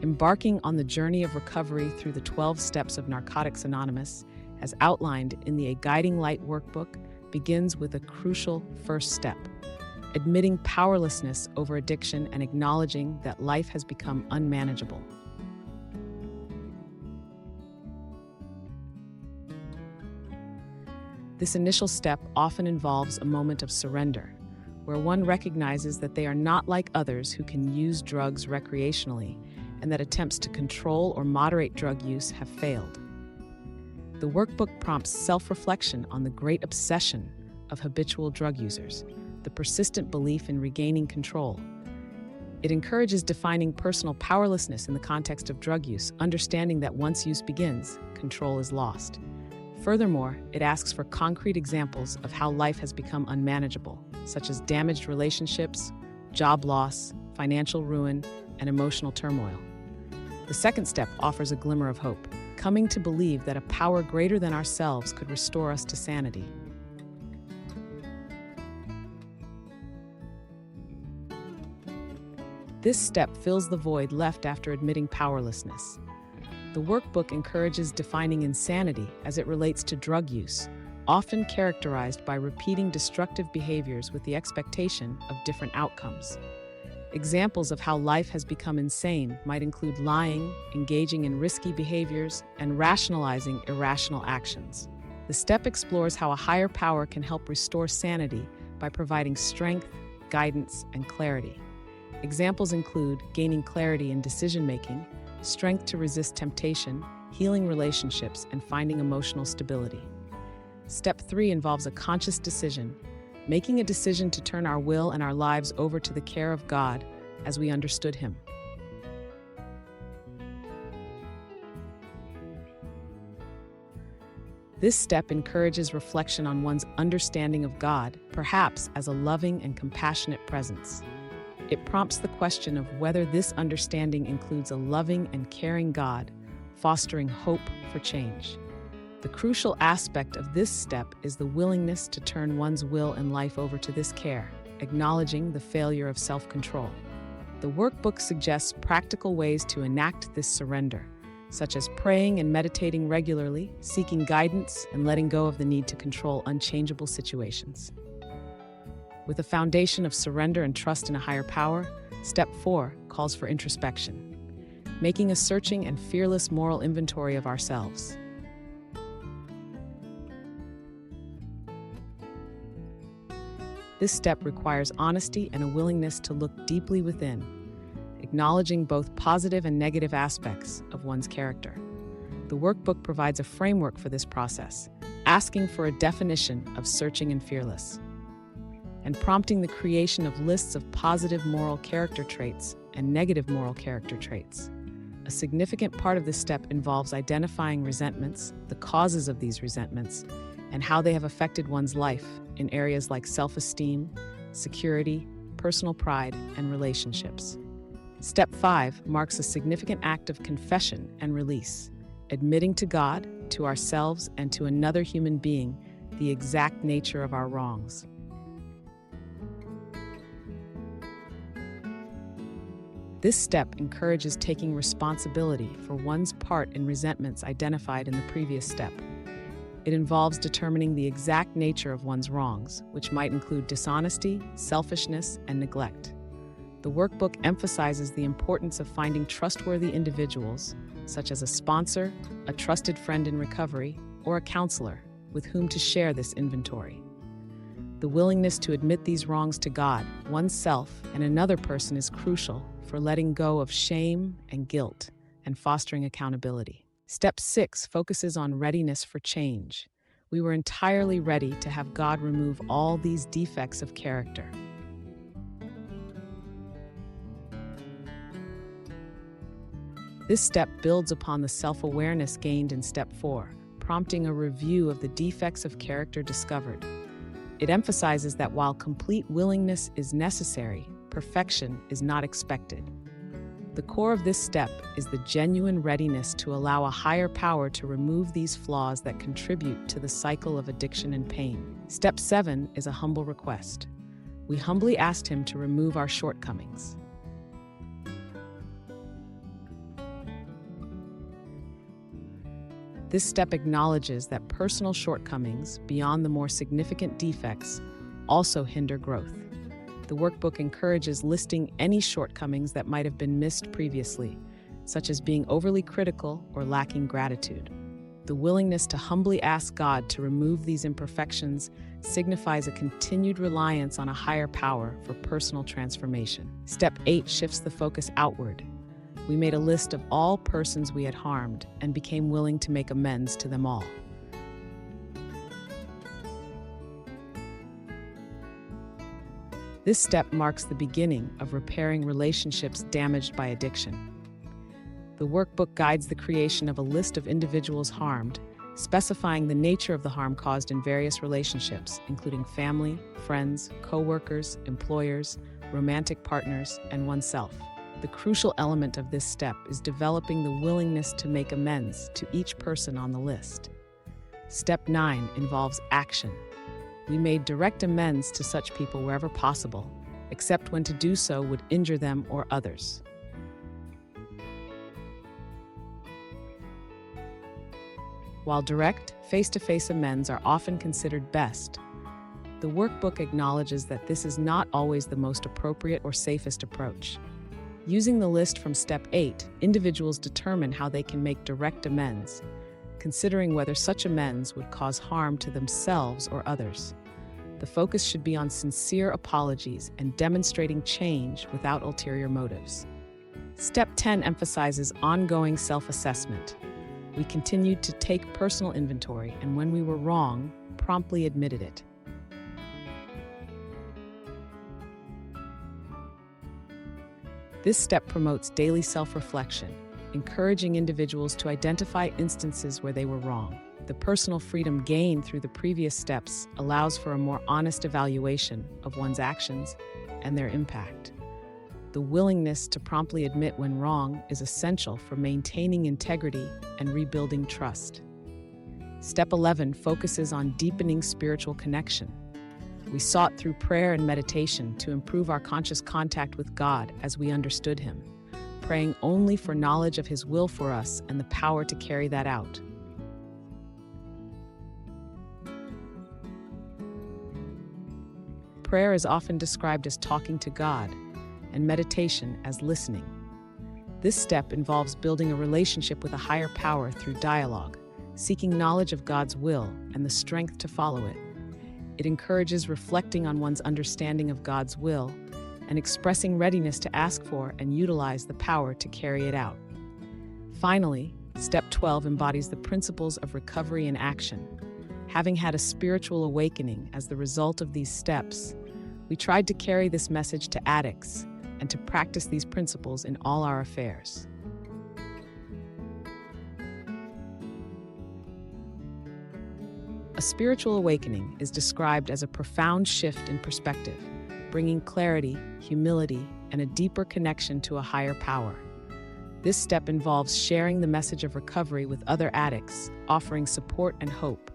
Embarking on the journey of recovery through the 12 steps of Narcotics Anonymous, as outlined in the A Guiding Light workbook, begins with a crucial first step: admitting powerlessness over addiction and acknowledging that life has become unmanageable. This initial step often involves a moment of surrender, where one recognizes that they are not like others who can use drugs recreationally, and that attempts to control or moderate drug use have failed. The workbook prompts self-reflection on the great obsession of habitual drug users, the persistent belief in regaining control. It encourages defining personal powerlessness in the context of drug use, understanding that once use begins, control is lost. Furthermore, it asks for concrete examples of how life has become unmanageable, such as damaged relationships, job loss, financial ruin, and emotional turmoil. The second step offers a glimmer of hope, coming to believe that a power greater than ourselves could restore us to sanity. This step fills the void left after admitting powerlessness. The workbook encourages defining insanity as it relates to drug use, often characterized by repeating destructive behaviors with the expectation of different outcomes. Examples of how life has become insane might include lying, engaging in risky behaviors, and rationalizing irrational actions. The step explores how a higher power can help restore sanity by providing strength, guidance, and clarity. Examples include gaining clarity in decision-making, strength to resist temptation, healing relationships, and finding emotional stability. Step 3 involves a conscious decision, making a decision to turn our will and our lives over to the care of God as we understood Him. This step encourages reflection on one's understanding of God, perhaps as a loving and compassionate presence. It prompts the question of whether this understanding includes a loving and caring God, fostering hope for change. The crucial aspect of this step is the willingness to turn one's will and life over to this care, acknowledging the failure of self-control. The workbook suggests practical ways to enact this surrender, such as praying and meditating regularly, seeking guidance, and letting go of the need to control unchangeable situations. With a foundation of surrender and trust in a higher power, Step 4 calls for introspection, making a searching and fearless moral inventory of ourselves. This step requires honesty and a willingness to look deeply within, acknowledging both positive and negative aspects of one's character. The workbook provides a framework for this process, asking for a definition of searching and fearless, and prompting the creation of lists of positive moral character traits and negative moral character traits. A significant part of this step involves identifying resentments, the causes of these resentments, and how they have affected one's life in areas like self-esteem, security, personal pride, and relationships. Step 5 marks a significant act of confession and release, admitting to God, to ourselves, and to another human being the exact nature of our wrongs. This step encourages taking responsibility for one's part in resentments identified in the previous step. It involves determining the exact nature of one's wrongs, which might include dishonesty, selfishness, and neglect. The workbook emphasizes the importance of finding trustworthy individuals, such as a sponsor, a trusted friend in recovery, or a counselor, with whom to share this inventory. The willingness to admit these wrongs to God, oneself, and another person is crucial for letting go of shame and guilt and fostering accountability. Step 6 focuses on readiness for change. We were entirely ready to have God remove all these defects of character. This step builds upon the self-awareness gained in Step 4, prompting a review of the defects of character discovered. It emphasizes that while complete willingness is necessary, perfection is not expected. The core of this step is the genuine readiness to allow a higher power to remove these flaws that contribute to the cycle of addiction and pain. Step 7 is a humble request. We humbly asked Him to remove our shortcomings. This step acknowledges that personal shortcomings, beyond the more significant defects, also hinder growth. The workbook encourages listing any shortcomings that might have been missed previously, such as being overly critical or lacking gratitude. The willingness to humbly ask God to remove these imperfections signifies a continued reliance on a higher power for personal transformation. Step 8 shifts the focus outward. We made a list of all persons we had harmed and became willing to make amends to them all. This step marks the beginning of repairing relationships damaged by addiction. The workbook guides the creation of a list of individuals harmed, specifying the nature of the harm caused in various relationships, including family, friends, co-workers, employers, romantic partners, and oneself. The crucial element of this step is developing the willingness to make amends to each person on the list. Step 9 involves action. We made direct amends to such people wherever possible, except when to do so would injure them or others. While direct, face-to-face amends are often considered best, the workbook acknowledges that this is not always the most appropriate or safest approach. Using the list from Step 8, individuals determine how they can make direct amends, considering whether such amends would cause harm to themselves or others. The focus should be on sincere apologies and demonstrating change without ulterior motives. Step 10 emphasizes ongoing self-assessment. We continued to take personal inventory, and when we were wrong, promptly admitted it. This step promotes daily self-reflection, encouraging individuals to identify instances where they were wrong. The personal freedom gained through the previous steps allows for a more honest evaluation of one's actions and their impact. The willingness to promptly admit when wrong is essential for maintaining integrity and rebuilding trust. Step 11 focuses on deepening spiritual connection. We sought through prayer and meditation to improve our conscious contact with God as we understood Him, praying only for knowledge of His will for us and the power to carry that out. Prayer is often described as talking to God, and meditation as listening. This step involves building a relationship with a higher power through dialogue, seeking knowledge of God's will and the strength to follow it. It encourages reflecting on one's understanding of God's will and expressing readiness to ask for and utilize the power to carry it out. Finally, Step 12 embodies the principles of recovery and action. Having had a spiritual awakening as the result of these steps, we tried to carry this message to addicts and to practice these principles in all our affairs. A spiritual awakening is described as a profound shift in perspective, bringing clarity, humility, and a deeper connection to a higher power. This step involves sharing the message of recovery with other addicts, offering support and hope.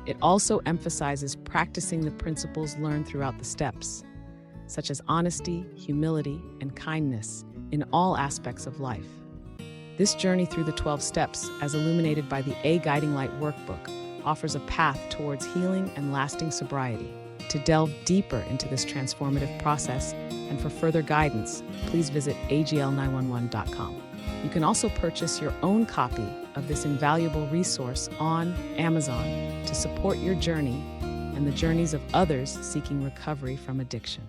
It also emphasizes practicing the principles learned throughout the steps, such as honesty, humility, and kindness in all aspects of life. This journey through the 12 steps, as illuminated by the A Guiding Light workbook, offers a path towards healing and lasting sobriety. To delve deeper into this transformative process and for further guidance, please visit agl911.com. You can also purchase your own copy of this invaluable resource on Amazon to support your journey and the journeys of others seeking recovery from addiction.